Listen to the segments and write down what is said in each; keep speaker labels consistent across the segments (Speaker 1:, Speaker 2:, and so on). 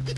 Speaker 1: The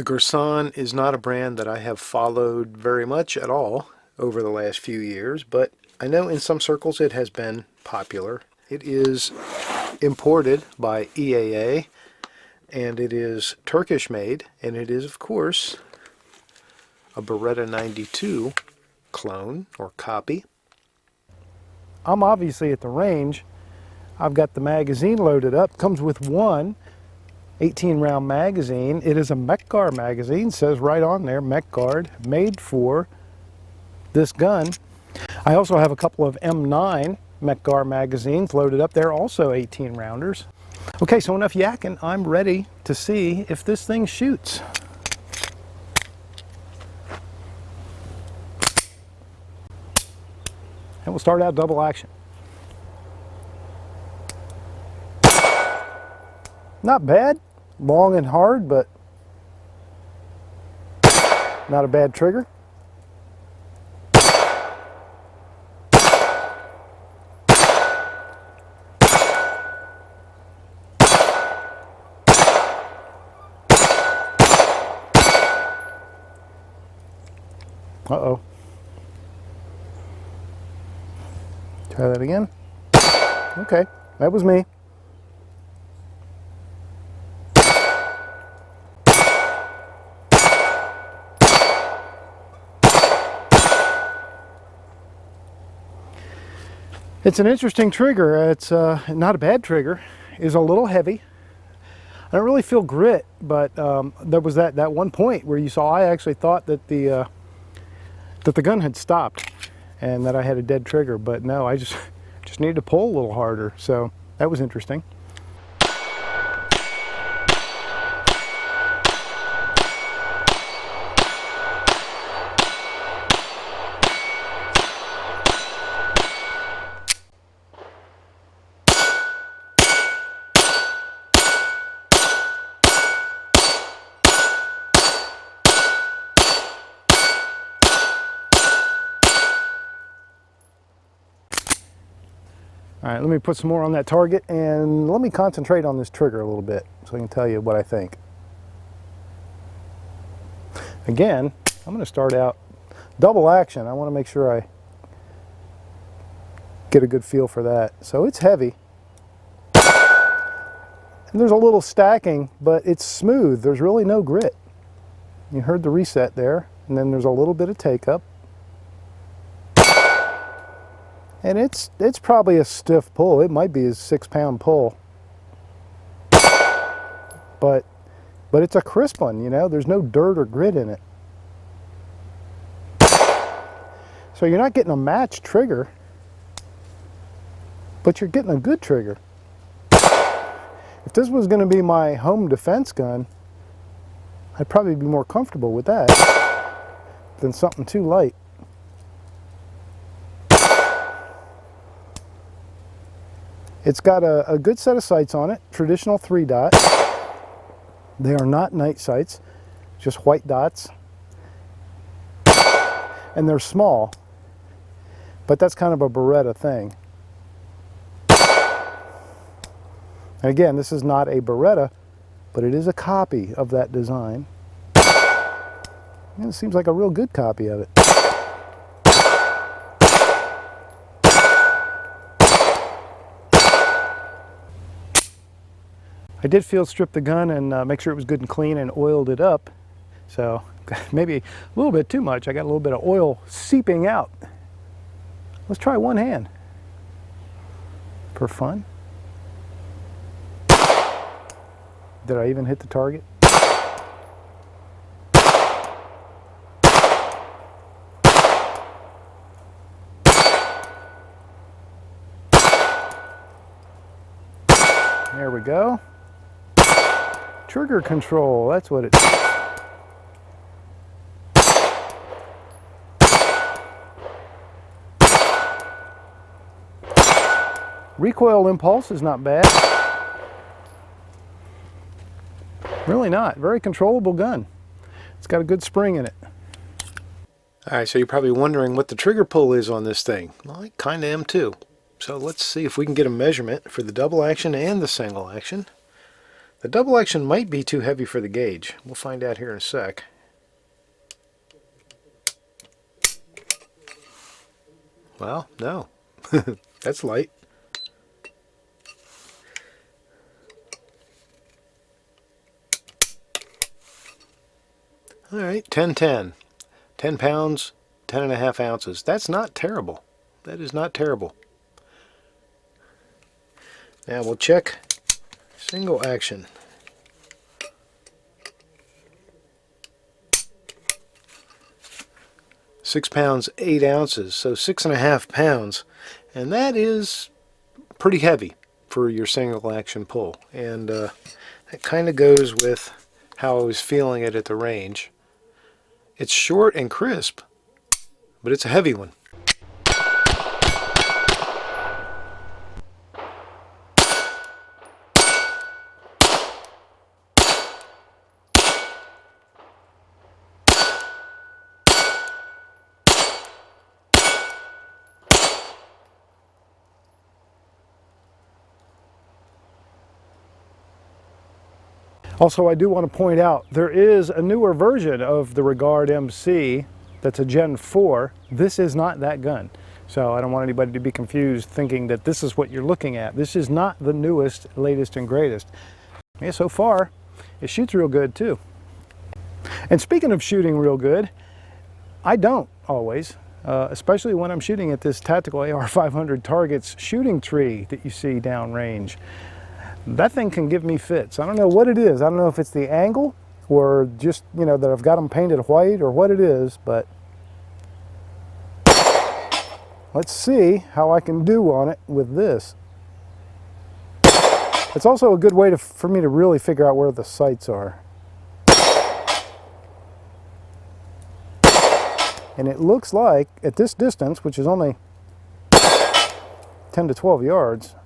Speaker 1: Girsan is not a brand that I have followed very much at all over the last few years, but I know in some circles it has been popular. It is imported by EAA, and it is Turkish made, and it is, of course, a Beretta 92 clone or copy. I'm obviously at the range. I've got the magazine loaded up. Comes with one 18-round magazine. It is a mech guard magazine, says right on there, mech guard, made for this gun. I also have a couple of M9 mech guard magazines loaded up. They're also 18 rounders. Okay, so enough yakking. I'm ready to see if this thing shoots. And we'll start out double action. Not bad. Long and hard, but not a bad trigger. Uh-oh. Try that again. Okay, that was me. It's an interesting trigger. It's not a bad trigger. It's a little heavy. I don't really feel grit, but there was that one point where you saw I actually thought that the gun had stopped and that I had a dead trigger, but no, I just needed to pull a little harder. So that was interesting. All right, let me put some more on that target and let me concentrate on this trigger a little bit so I can tell you what I think. Again, I'm going to start out double action. I want to make sure I get a good feel for that. So it's heavy. And there's a little stacking, but it's smooth. There's really no grit. You heard the reset there, and then there's a little bit of take up. And it's probably a stiff pull. It might be a 6-pound pull. But it's a crisp one, you know. There's no dirt or grit in it. So you're not getting a matched trigger, but you're getting a good trigger. If this was going to be my home defense gun, I'd probably be more comfortable with that than something too light. It's got a good set of sights on it, traditional 3-dot. They are not night sights, just white dots. And they're small, but that's kind of a Beretta thing. And again, this is not a Beretta, but it is a copy of that design. And it seems like a real good copy of it. I did field strip the gun and make sure it was good and clean and oiled it up. So maybe a little bit too much. I got a little bit of oil seeping out. Let's try one hand for fun. Did I even hit the target? There we go. Trigger control, that's what it's. Recoil impulse is not bad. Really not. Very controllable gun.
Speaker 2: It's got a good spring in it.
Speaker 1: Alright, so you're probably wondering what the trigger pull is on this thing. Well, I kind of am too. So let's see if we can get a measurement for the double action and the single action. The double action might be too heavy for the gauge. We'll find out here in a sec. Well, no. That's light. Alright, 10-10. 10 pounds, 10.5 ounces. That's not terrible. That is not terrible. Now we'll check single action. 6 pounds, 8 ounces, so 6.5 pounds. And that is pretty heavy for your single action pull. And that kind of goes with how I was feeling it at the range. It's short and crisp, but it's a heavy one.
Speaker 2: Also, I do want to point out, there is a newer version of the Regard MC that's a Gen 4. This is not that gun. So I don't want anybody to be confused thinking that this is what you're looking at. This is not the newest, latest, and greatest. Yeah, so far, it shoots real good too. And speaking of shooting real good, I don't always, especially when I'm shooting at this tactical AR-500 Targets shooting tree that you see downrange. That thing can give me fits. I don't know what it is. I don't know if it's the angle or just, you know, that I've got them painted white or what it is, but let's see how I can do on it with this. It's also a good way for me to really figure out where the sights are. And it looks like at this distance, which is only 10 to 12 yards,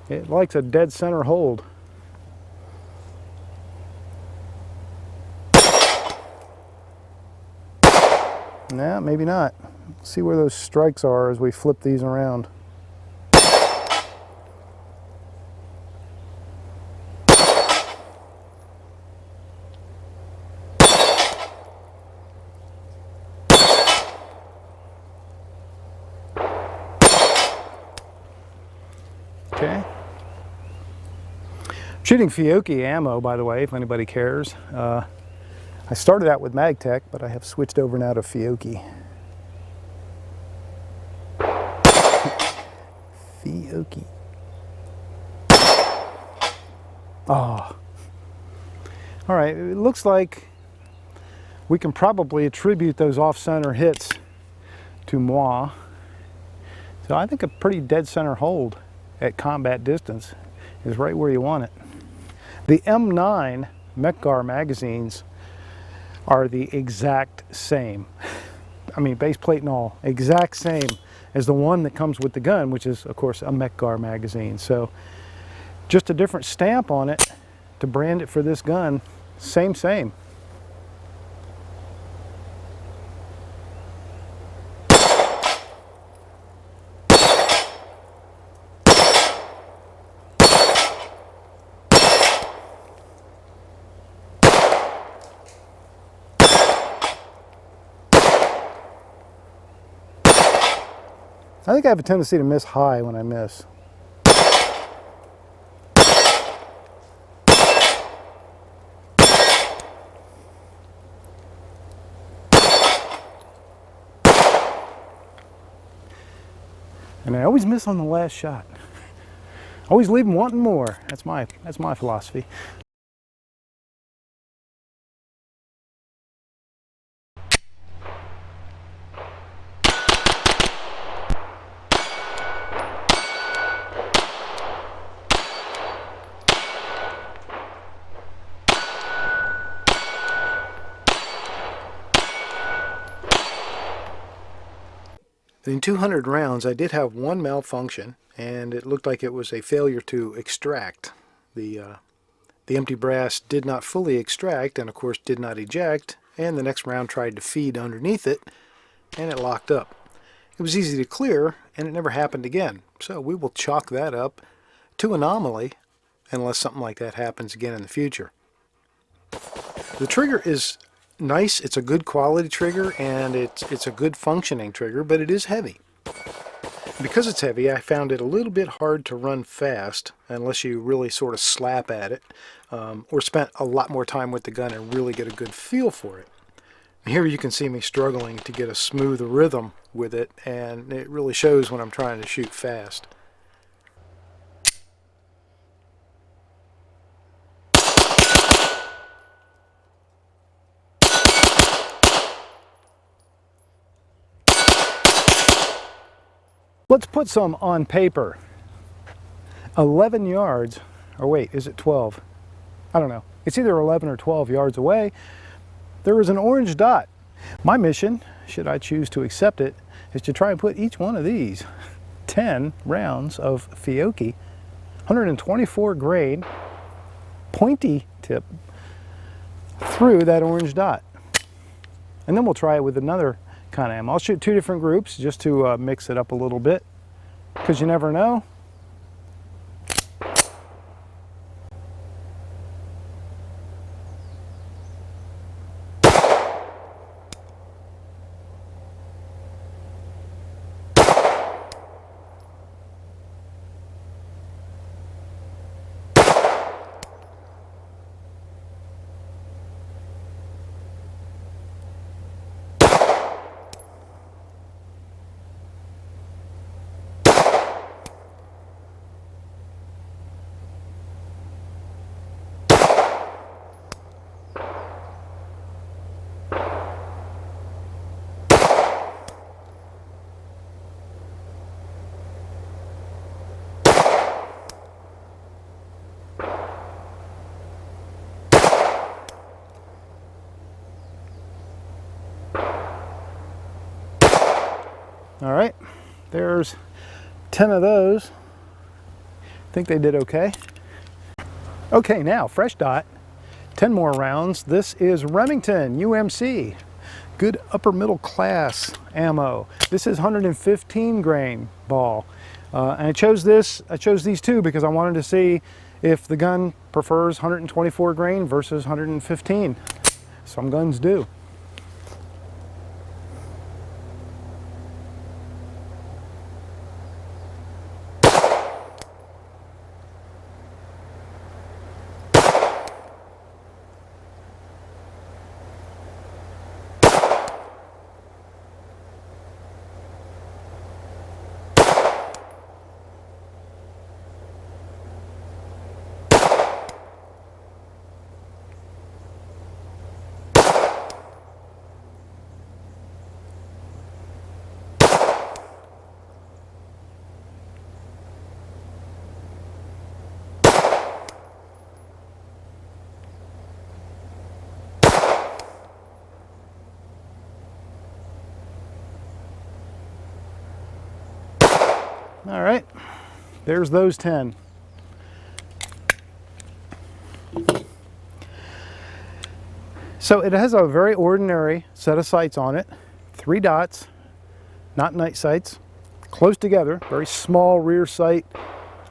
Speaker 2: it likes a dead center hold. Nah, maybe not. Let's see where those strikes are as we flip these around. Okay. Shooting Fiocchi ammo, by the way, if anybody cares. I started out with MagTech, but I have switched over now to Fiocchi. Fiocchi. Oh. All right, it looks like we can probably attribute those off-center hits to moi. So I think a pretty dead center hold at combat distance is right where you want it. The M9 Mekgar magazines are the exact same. I mean, base plate and all, exact same as the one that comes with the gun, which is, of course, a Mekgar magazine. So just a different stamp on it to brand it for this gun. Same. I think I have a tendency to miss high when I miss. And I always miss on the last shot. Always leave them wanting more. That's my philosophy.
Speaker 1: In 200 rounds, I did have one malfunction, and it looked like it was a failure to extract the The empty brass did not fully extract and of course did not eject, and the next round tried to feed underneath it and it locked up. It was easy to clear and it never happened again, so we will chalk that up to anomaly unless something like that happens again in the future. The trigger is nice, it's a good quality trigger and it's a good functioning trigger, but it is heavy. Because it's heavy, I found it a little bit hard to run fast unless you really sort of slap at it, or spent a lot more time with the gun and really get a good feel for it. Here you can see me struggling to get a smooth rhythm with it, and it really shows when I'm trying to shoot fast.
Speaker 2: Let's put some on paper. 11 yards, or wait, is it 12? I don't know. It's either 11 or 12 yards away. There is an orange dot. My mission, should I choose to accept it, is to try and put each one of these 10 rounds of Fiocchi, 124 grain, pointy tip, through that orange dot. And then we'll try it with another kind of ammo. I'll shoot 2 different groups just to mix it up a little bit, because you never know. All right, there's 10 of those. I think they did okay. Okay, now fresh dot, 10 more rounds. This is Remington UMC, good upper middle class ammo. This is 115 grain ball. And I chose these two because I wanted to see if the gun prefers 124 grain versus 115. Some guns do. All right, there's those 10. So it has a very ordinary set of sights on it. 3 dots, not night sights, close together, very small rear sight,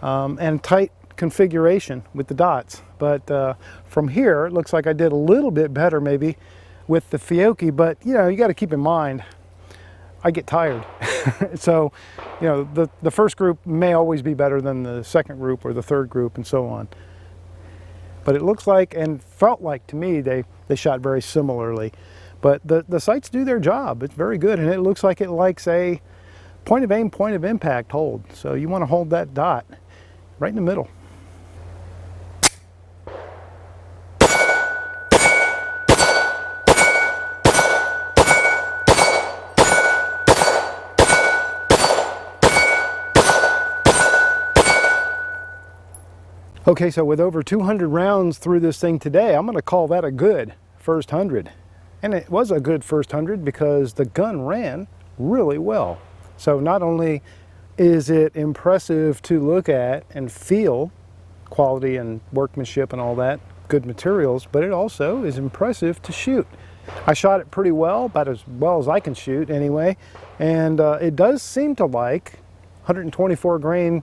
Speaker 2: and tight configuration with the dots. But from here, it looks like I did a little bit better maybe with the Fiocchi, but you know, you got to keep in mind, I get tired. So, you know, the first group may always be better than the second group or the third group and so on. But it looks like and felt like to me they shot very similarly. But the sights do their job. It's very good, and it looks like it likes a point of aim, point of impact hold. So you want to hold that dot right in the middle. Okay, so with over 200 rounds through this thing today, I'm going to call that a good first 100. And it was a good first 100 because the gun ran really well. So not only is it impressive to look at and feel quality and workmanship and all that, good materials, but it also is impressive to shoot. I shot it pretty well, about as well as I can shoot anyway, and it does seem to like 124 grain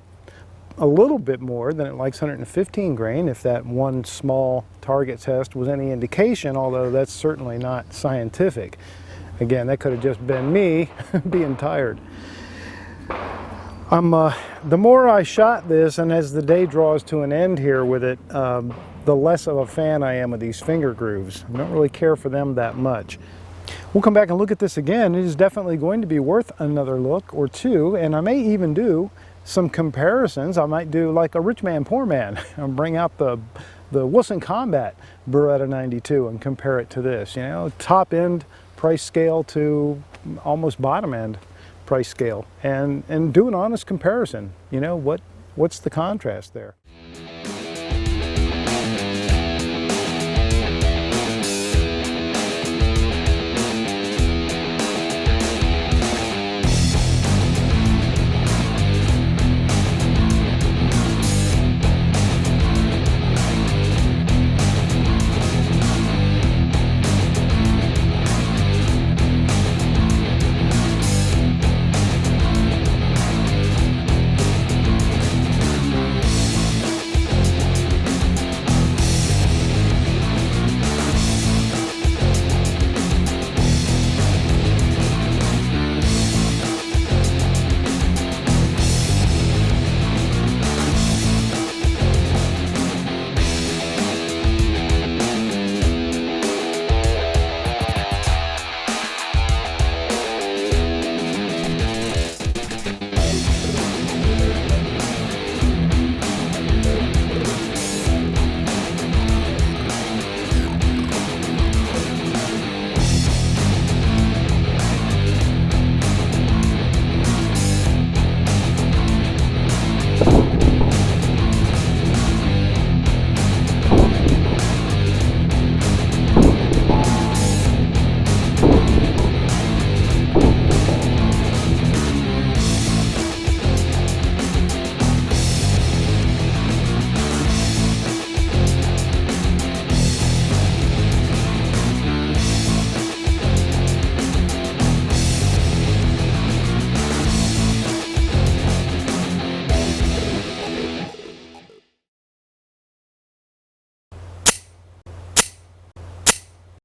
Speaker 2: a little bit more than it likes 115 grain, if that one small target test was any indication, although that's certainly not scientific. Again, that could have just been me being tired. The more I shot this, and as the day draws to an end here with it, the less of a fan I am of these finger grooves. I don't really care for them that much. We'll come back and look at this again. It is definitely going to be worth another look or two, and I may even do some comparisons. I might do like a rich man, poor man, and bring out the Wilson Combat Beretta 92 and compare it to this. You know, top end price scale to almost bottom end price scale, and do an honest comparison. You know, what's the contrast there?